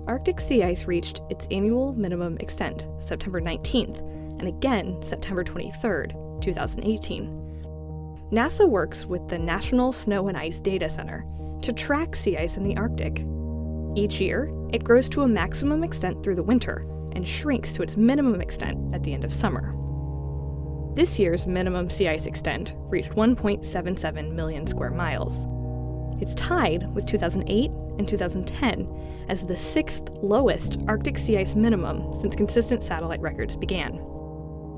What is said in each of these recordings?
Arctic sea ice reached its annual minimum extent September 19th, and again September 23rd, 2018. NASA works with the National Snow and Ice Data Center to track sea ice in the Arctic. Each year, it grows to a maximum extent through the winter and shrinks to its minimum extent at the end of summer. This year's minimum sea ice extent reached 1.77 million square miles. It's tied with 2008 and 2010 as the sixth lowest Arctic sea ice minimum since consistent satellite records began.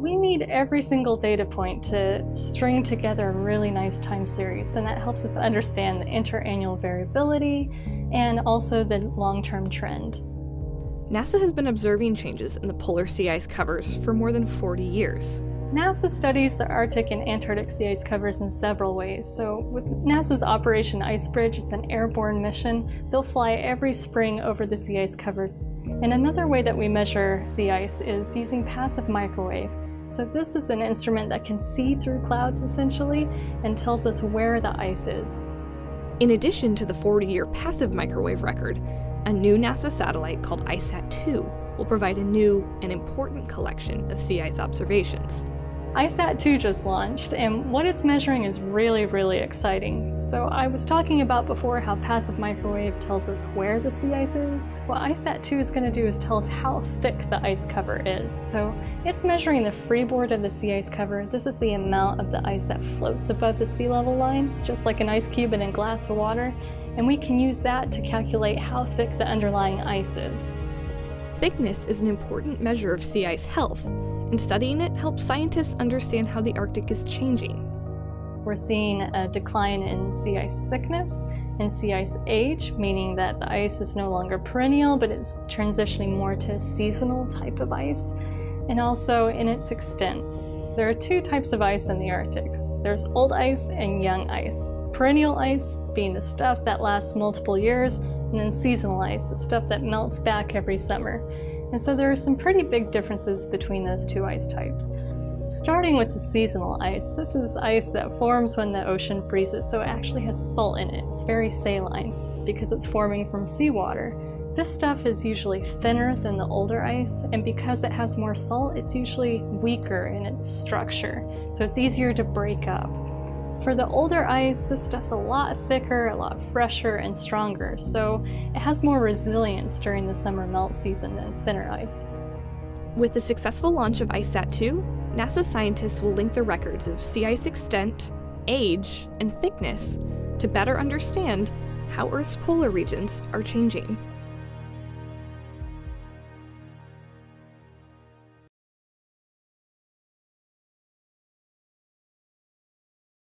We need every single data point to string together a really nice time series, and that helps us understand the interannual variability and also the long-term trend. NASA has been observing changes in the polar sea ice covers for more than 40 years. NASA studies the Arctic and Antarctic sea ice covers in several ways. So with NASA's Operation Icebridge, it's an airborne mission. They'll fly every spring over the sea ice cover. And another way that we measure sea ice is using passive microwave. So this is an instrument that can see through clouds essentially and tells us where the ice is. In addition to the 40-year passive microwave record, a new NASA satellite called ISAT-2 will provide a new and important collection of sea ice observations. ISAT-2 just launched, and what it's measuring is really, really exciting. So I was talking about before how passive microwave tells us where the sea ice is. What ISAT-2 is going to do is tell us how thick the ice cover is. So it's measuring the freeboard of the sea ice cover. This is the amount of the ice that floats above the sea level line, just like an ice cube in a glass of water. And we can use that to calculate how thick the underlying ice is. Thickness is an important measure of sea ice health, and studying it helps scientists understand how the Arctic is changing. We're seeing a decline in sea ice thickness and sea ice age, meaning that the ice is no longer perennial, but it's transitioning more to a seasonal type of ice, and also in its extent. There are two types of ice in the Arctic. There's old ice and young ice. Perennial ice being the stuff that lasts multiple years, and then seasonal ice, the stuff that melts back every summer. And so there are some pretty big differences between those two ice types. Starting with the seasonal ice, this is ice that forms when the ocean freezes, so it actually has salt in it. It's very saline because it's forming from seawater. This stuff is usually thinner than the older ice, and because it has more salt, it's usually weaker in its structure, so it's easier to break up. For the older ice, this stuff's a lot thicker, a lot fresher, and stronger, so it has more resilience during the summer melt season than thinner ice. With the successful launch of ISAT-2, NASA scientists will link the records of sea ice extent, age, and thickness to better understand how Earth's polar regions are changing.